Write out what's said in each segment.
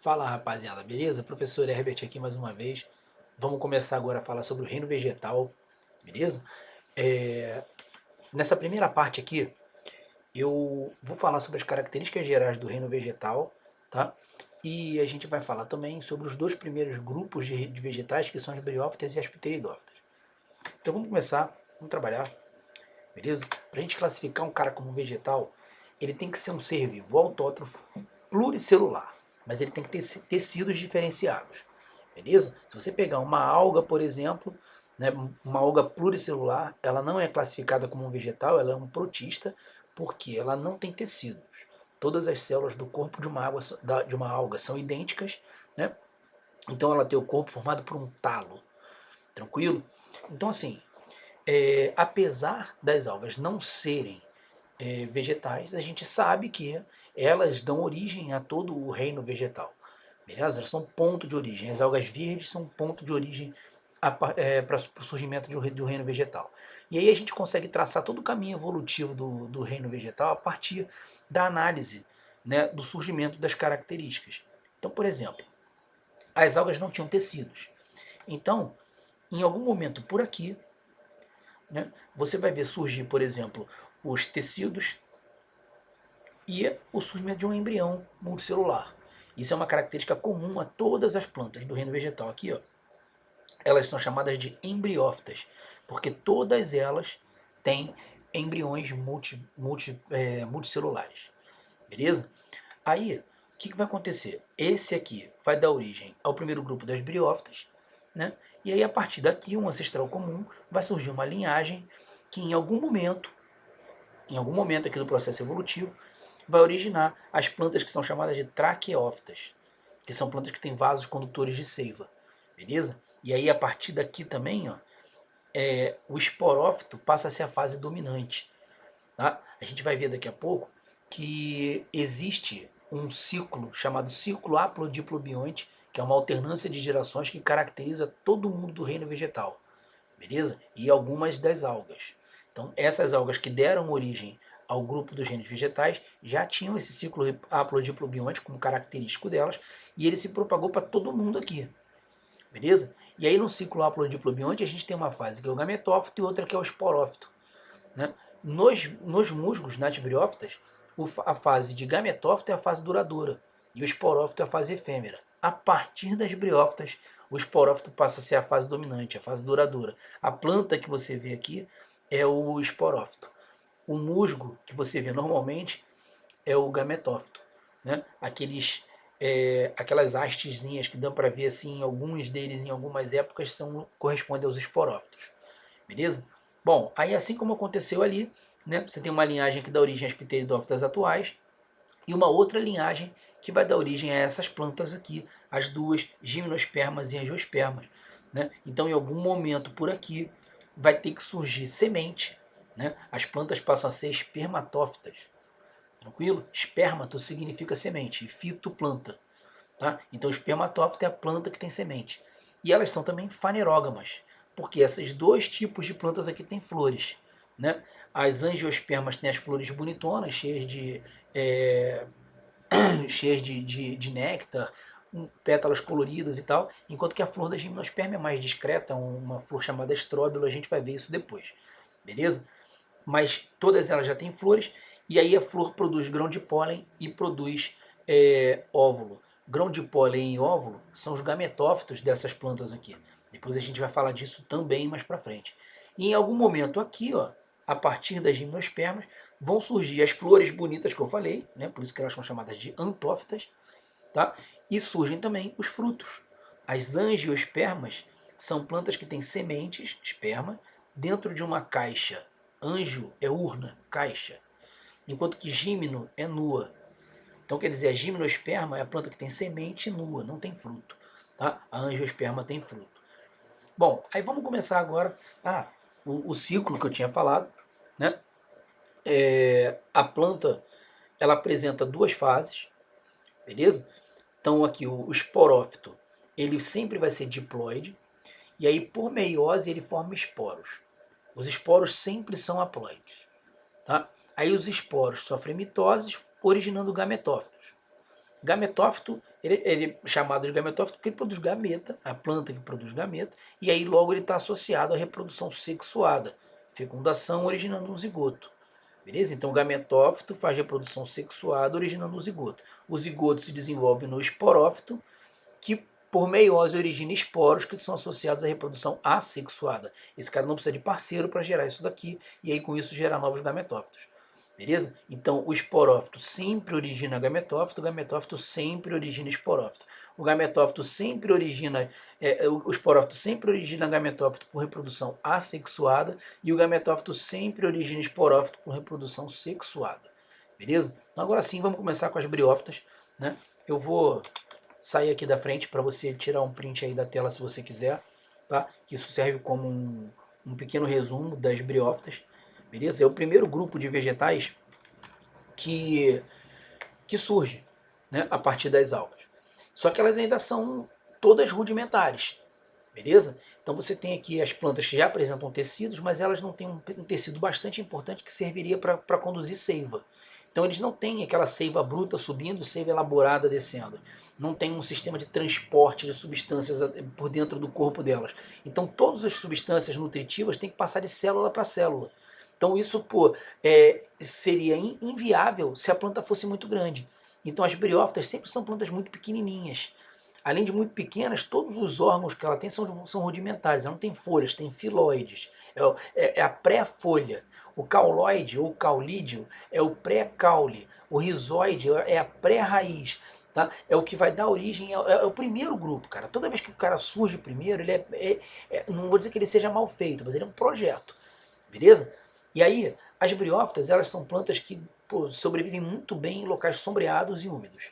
Fala rapaziada, beleza? Professor Herbert aqui mais uma vez. Vamos começar agora a falar sobre o reino vegetal, beleza? Nessa primeira parte aqui, eu vou falar sobre as características gerais do reino vegetal, tá? E a gente vai falar também sobre os dois primeiros grupos de vegetais, que são as briófitas e as pteridófitas. Então vamos começar, vamos trabalhar, beleza? Para a gente classificar um cara como vegetal, ele tem que ser um ser vivo autótrofo, pluricelular, mas ele tem que ter tecidos diferenciados, beleza? Se você pegar uma alga, por exemplo, né, uma alga pluricelular, ela não é classificada como um vegetal, ela é um protista, porque ela não tem tecidos. Todas as células do corpo de uma alga são idênticas, né? Então ela tem o corpo formado por um talo, tranquilo? Então assim, apesar das algas não serem vegetais, a gente sabe que elas dão origem a todo o reino vegetal. Beleza? Elas são ponto de origem. As algas verdes são ponto de origem para o surgimento do reino vegetal. E aí a gente consegue traçar todo o caminho evolutivo do reino vegetal a partir da análise, né, do surgimento das características. Então, por exemplo, as algas não tinham tecidos. Então, em algum momento por aqui, né, você vai ver surgir, por exemplo, os tecidos e o surgimento de um embrião multicelular. Isso é uma característica comum a todas as plantas do reino vegetal. Aqui, ó, elas são chamadas de embriófitas, porque todas elas têm embriões multicelulares. Beleza? Aí, o que vai acontecer? Esse aqui vai dar origem ao primeiro grupo das briófitas, né? E aí, a partir daqui, um ancestral comum, vai surgir uma linhagem que em algum momento aqui do processo evolutivo, vai originar as plantas que são chamadas de traqueófitas, que são plantas que têm vasos condutores de seiva, beleza? E aí a partir daqui também, ó, o esporófito passa a ser a fase dominante, tá? A gente vai ver daqui a pouco que existe um ciclo chamado ciclo haplodiplobionte, que é uma alternância de gerações que caracteriza todo o mundo do reino vegetal, beleza? E algumas das algas. Então, essas algas que deram origem ao grupo dos reinos vegetais já tinham esse ciclo haplodiplobionte como característico delas, e ele se propagou para todo mundo aqui, beleza? E aí no ciclo haplodiplobionte a gente tem uma fase que é o gametófito e outra que é o esporófito, né? Nos musgos, nas briófitas, a fase de gametófito é a fase duradoura e o esporófito é a fase efêmera. A partir das briófitas, o esporófito passa a ser a fase dominante, a fase duradoura. A planta que você vê aqui é o esporófito. O musgo que você vê normalmente é o gametófito, né? Aquelas hastezinhas que dão para ver assim, alguns deles em algumas épocas correspondem aos esporófitos, beleza? Bom, aí assim como aconteceu ali, né, você tem uma linhagem que dá origem às pteridófitas atuais e uma outra linhagem que vai dar origem a essas plantas aqui, as duas, gimnospermas e angiospermas, né? Então, em algum momento por aqui, vai ter que surgir semente, né? As plantas passam a ser espermatófitas, tranquilo? Espermato significa semente, e fito, planta, tá? Então, espermatófita é a planta que tem semente. E elas são também fanerógamas, porque esses dois tipos de plantas aqui têm flores, né? As angiospermas têm as flores bonitonas, é, cheias de néctar, pétalas coloridas e tal, enquanto que a flor da gimnosperma é mais discreta, uma flor chamada estróbilo, a gente vai ver isso depois, beleza? Mas todas elas já têm flores, e aí a flor produz grão de pólen e produz óvulo. Grão de pólen e óvulo são os gametófitos dessas plantas aqui. Depois a gente vai falar disso também mais para frente. E em algum momento aqui, ó, a partir das gimnospermas, vão surgir as flores bonitas que eu falei, né? Por isso que elas são chamadas de antófitas, tá? E surgem também os frutos. As angiospermas são plantas que têm sementes, esperma, dentro de uma caixa. Anjo é urna, caixa, enquanto que gímino é nua. Então quer dizer, a gimnosperma é a planta que tem semente nua, não tem fruto. Tá? A angiosperma tem fruto. Bom, aí vamos começar agora o ciclo que eu tinha falado, né? A planta ela apresenta duas fases, beleza? Então aqui o esporófito, ele sempre vai ser diploide, e aí por meiose ele forma esporos. Os esporos sempre são haploides, tá? Aí os esporos sofrem mitoses, originando gametófitos. Gametófito Ele é chamado de gametófito porque ele produz gameta, a planta que produz gameta, e aí logo ele está associado à reprodução sexuada, fecundação originando um zigoto. Beleza? Então o gametófito faz reprodução sexuada originando um zigoto. O zigoto se desenvolve no esporófito, que por meiose origina esporos que são associados à reprodução assexuada. Esse cara não precisa de parceiro para gerar isso daqui, e aí com isso gerar novos gametófitos. Beleza? Então o esporófito sempre origina gametófito, o gametófito sempre origina esporófito. O gametófito sempre origina, o esporófito sempre origina gametófito por reprodução assexuada e o gametófito sempre origina esporófito por reprodução sexuada. Beleza? Então agora sim vamos começar com as briófitas, né? Eu vou sair aqui da frente para você tirar um print aí da tela se você quiser, tá? Que isso serve como um pequeno resumo das briófitas. Beleza? É o primeiro grupo de vegetais que surge, né, a partir das algas. Só que elas ainda são todas rudimentares. Beleza? Então você tem aqui as plantas que já apresentam tecidos, mas elas não têm um tecido bastante importante que serviria para conduzir seiva. Então eles não têm aquela seiva bruta subindo, seiva elaborada descendo. Não tem um sistema de transporte de substâncias por dentro do corpo delas. Então todas as substâncias nutritivas têm que passar de célula para célula. Então isso seria inviável se a planta fosse muito grande. Então as briófitas sempre são plantas muito pequenininhas. Além de muito pequenas, todos os órgãos que ela tem são rudimentares. Ela não tem folhas, tem filóides. É a pré-folha. O cauloide ou caulídeo é o pré-caule. O rizoide é a pré-raiz. Tá? É o que vai dar origem, é o primeiro grupo, cara. Toda vez que o cara surge primeiro, ele não vou dizer que ele seja mal feito, mas ele é um projeto. Beleza? E aí, as briófitas, elas são plantas que sobrevivem muito bem em locais sombreados e úmidos.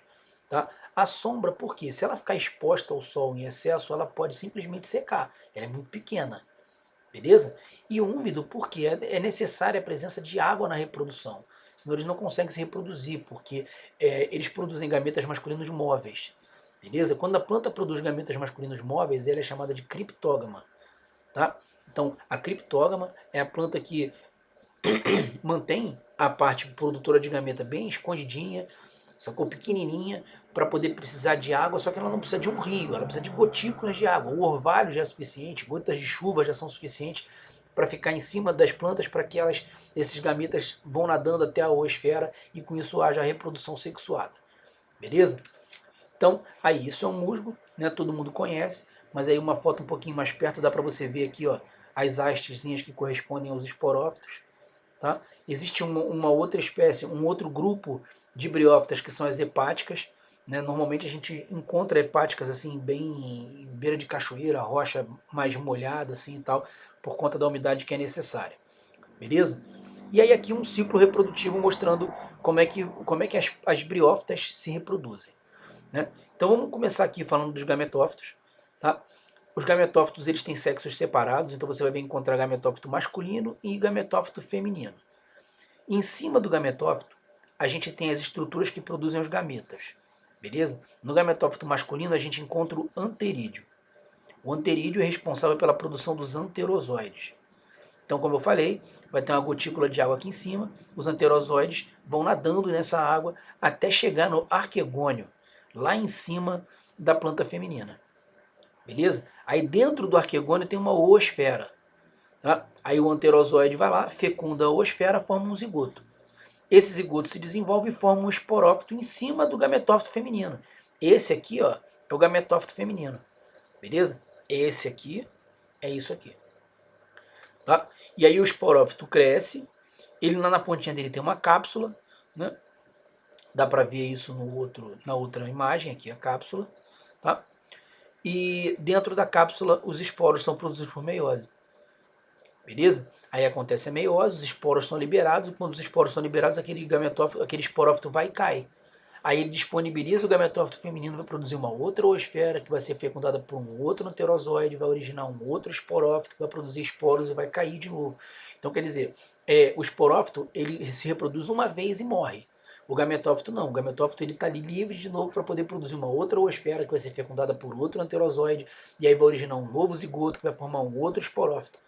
Tá? A sombra, por quê? Se ela ficar exposta ao sol em excesso, ela pode simplesmente secar. Ela é muito pequena. Beleza? E o úmido, porque é necessária a presença de água na reprodução. Senão eles não conseguem se reproduzir, porque eles produzem gametas masculinos móveis. Beleza? Quando a planta produz gametas masculinos móveis, ela é chamada de criptógama. Tá? Então, a criptógama é a planta que mantém a parte produtora de gameta bem escondidinha, sacou? Pequenininha, para poder precisar de água, só que ela não precisa de um rio, ela precisa de gotículas de água. O orvalho já é suficiente, gotas de chuva já são suficientes para ficar em cima das plantas, para que esses gametas vão nadando até a oosfera e com isso haja a reprodução sexuada. Beleza? Então, aí isso é um musgo, né? Todo mundo conhece, mas aí uma foto um pouquinho mais perto dá para você ver aqui, ó, as hastezinhas que correspondem aos esporófitos. Tá? Existe uma outra espécie, um outro grupo de briófitas que são as hepáticas. Né? Normalmente a gente encontra hepáticas assim, bem em beira de cachoeira, rocha mais molhada assim, e tal, por conta da umidade que é necessária. Beleza? E aí aqui um ciclo reprodutivo mostrando como é que as briófitas se reproduzem. Né? Então vamos começar aqui falando dos gametófitos. Tá? Os gametófitos eles têm sexos separados, então você vai encontrar gametófito masculino e gametófito feminino. Em cima do gametófito, a gente tem as estruturas que produzem os gametas. Beleza? No gametófito masculino, a gente encontra o anterídeo. O anterídeo é responsável pela produção dos anterozoides. Então, como eu falei, vai ter uma gotícula de água aqui em cima, os anterozoides vão nadando nessa água até chegar no arquegônio, lá em cima da planta feminina. Beleza? Aí dentro do arquegônio tem uma oosfera. Tá? Aí o anterozoide vai lá, fecunda a oosfera, forma um zigoto. Esse zigoto se desenvolve e forma um esporófito em cima do gametófito feminino. Esse aqui, ó, é o gametófito feminino. Beleza? Esse aqui é isso aqui. Tá? E aí o esporófito cresce, ele lá na pontinha dele tem uma cápsula, né? Dá para ver isso na outra imagem aqui, a cápsula. Tá? E dentro da cápsula os esporos são produzidos por meiose. Beleza? Aí acontece a meiose, os esporos são liberados, e quando os esporos são liberados, aquele esporófito vai e cai. Aí ele disponibiliza o gametófito feminino, vai produzir uma outra oosfera, que vai ser fecundada por um outro anterozoide, vai originar um outro esporófito, que vai produzir esporos e vai cair de novo. Então quer dizer, o esporófito ele se reproduz uma vez e morre. O gametófito não, o gametófito está ali livre de novo para poder produzir uma outra oosfera, que vai ser fecundada por outro anterozoide, e aí vai originar um novo zigoto, que vai formar um outro esporófito.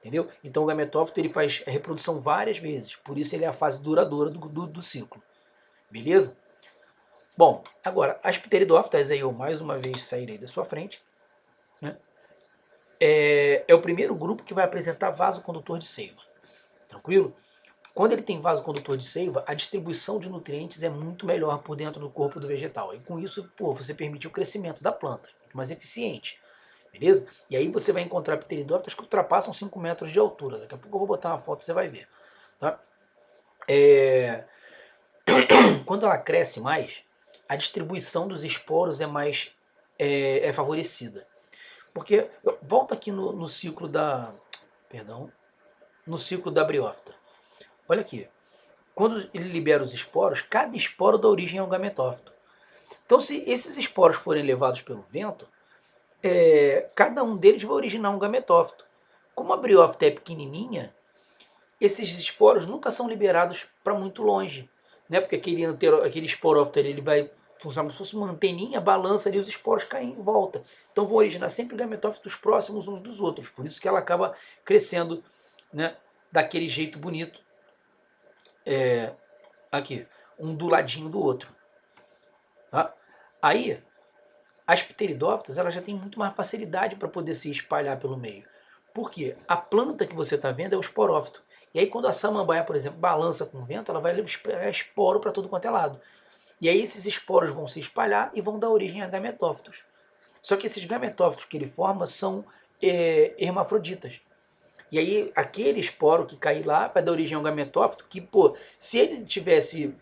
Entendeu? Então o gametófito ele faz a reprodução várias vezes, por isso ele é a fase duradoura do ciclo. Beleza? Bom, agora, as pteridófitas, aí eu mais uma vez sairei da sua frente, né? É o primeiro grupo que vai apresentar vaso condutor de seiva, tranquilo? Quando ele tem vaso condutor de seiva, a distribuição de nutrientes é muito melhor por dentro do corpo do vegetal. E com isso, pô, você permite o crescimento da planta, muito mais eficiente, beleza? E aí você vai encontrar pteridófitas que ultrapassam 5 metros de altura. Daqui a pouco eu vou botar uma foto e você vai ver, tá? Quando ela cresce mais, a distribuição dos esporos é mais favorecida. Porque, volta aqui no ciclo da... Perdão. No ciclo da briófita. Olha aqui. Quando ele libera os esporos, cada esporo dá origem a um gametófito. Então, se esses esporos forem levados pelo vento, cada um deles vai originar um gametófito. Como a briófita é pequenininha, esses esporos nunca são liberados para muito longe, né? Porque aquele esporófito ele vai funcionar como se fosse uma anteninha, balança ali, os esporos caem em volta. Então vão originar sempre gametófitos próximos uns dos outros. Por isso que ela acaba crescendo, né, daquele jeito bonito. Aqui, um do ladinho do outro. Tá? Aí, as pteridófitas elas já têm muito mais facilidade para poder se espalhar pelo meio. Por quê? A planta que você está vendo é o esporófito. E aí quando a samambaia, por exemplo, balança com o vento, ela vai espalhar esporo para todo quanto é lado. E aí esses esporos vão se espalhar e vão dar origem a gametófitos. Só que esses gametófitos que ele forma são hermafroditas. E aí aquele esporo que cair lá vai dar origem a um gametófito que, pô, se ele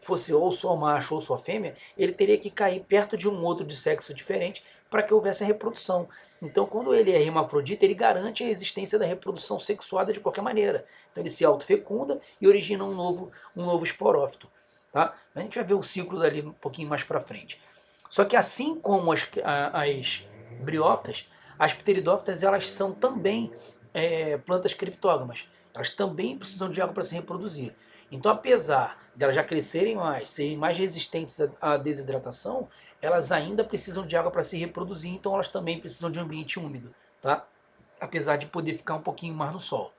fosse ou só macho ou só fêmea, ele teria que cair perto de um outro de sexo diferente para que houvesse a reprodução. Então, quando ele é hermafrodita, ele garante a existência da reprodução sexuada de qualquer maneira. Então ele se autofecunda e origina um novo esporófito. Tá? A gente vai ver o ciclo dali um pouquinho mais para frente. Só que assim como as briófitas, as pteridófitas elas são também plantas criptógamas. Elas também precisam de água para se reproduzir. Então, apesar de elas já crescerem mais, serem mais resistentes à desidratação, elas ainda precisam de água para se reproduzir, então elas também precisam de ambiente úmido, tá? Apesar de poder ficar um pouquinho mais no sol,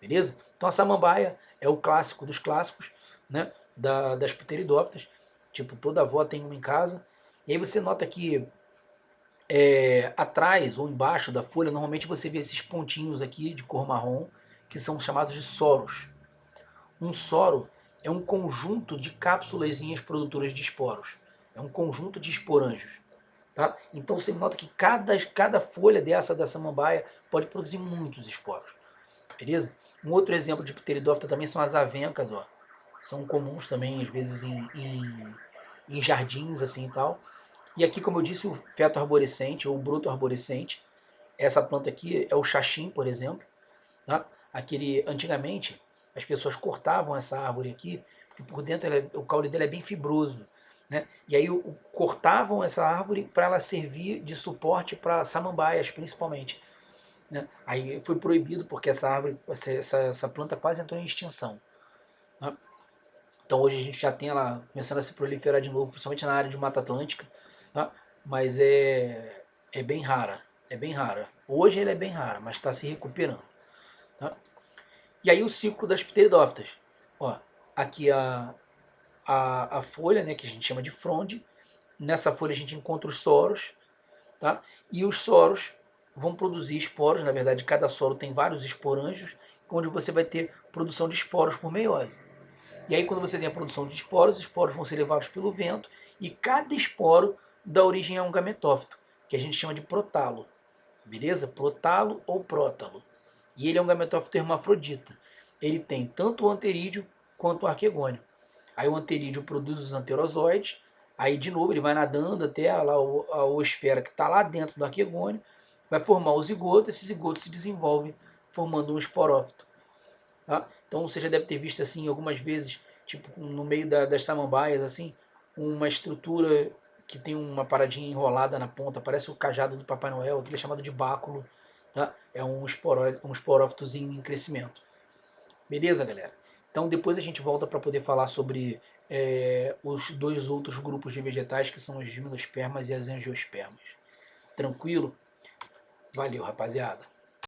beleza? Então a samambaia é o clássico dos clássicos, né, das pteridófitas, tipo toda avó tem uma em casa, e aí você nota que atrás ou embaixo da folha, normalmente você vê esses pontinhos aqui de cor marrom, que são chamados de soros. Um soro é um conjunto de cápsulazinhas produtoras de esporos. É um conjunto de esporângios. Tá? Então você nota que cada folha da samambaia pode produzir muitos esporos. Beleza? Um outro exemplo de pteridófita também são as avencas. Ó. São comuns também, às vezes, em jardins assim e tal. E aqui, como eu disse, o feto arborescente ou broto arborescente. Essa planta aqui é o xaxim, por exemplo. Tá? Antigamente, as pessoas cortavam essa árvore aqui, porque por dentro o caule dela é bem fibroso. Né? E aí cortavam essa árvore para ela servir de suporte para samambaias, principalmente. Né? Aí foi proibido porque essa árvore, essa planta quase entrou em extinção. Tá? Então hoje a gente já tem ela começando a se proliferar de novo, principalmente na área de Mata Atlântica. Tá? Mas é bem rara. É bem rara. Hoje ela é bem rara, mas está se recuperando. Tá? E aí o ciclo das pteridófitas. Ó, aqui a folha, né, que a gente chama de fronde. Nessa folha a gente encontra os soros. Tá? E os soros vão produzir esporos. Na verdade, cada soro tem vários esporângios, onde você vai ter produção de esporos por meiose. E aí quando você tem a produção de esporos, os esporos vão ser levados pelo vento e cada esporo dá origem a um gametófito, que a gente chama de protalo. Beleza? Protalo ou prótalo. E ele é um gametófito hermafrodita. Ele tem tanto o anterídeo quanto o arquegônio. Aí o anterídeo produz os anterozoides, aí de novo ele vai nadando até a oosfera que está lá dentro do arquegônio, vai formar o zigoto, esse zigoto se desenvolve formando um esporófito. Tá? Então você já deve ter visto assim algumas vezes, tipo no meio das samambaias, assim, uma estrutura que tem uma paradinha enrolada na ponta, parece o cajado do Papai Noel, aquele é chamado de báculo. Tá? É um esporófitozinho em crescimento. Beleza, galera? Então depois a gente volta para poder falar sobre os dois outros grupos de vegetais, que são os gimnospermas e as angiospermas. Tranquilo? Valeu, rapaziada.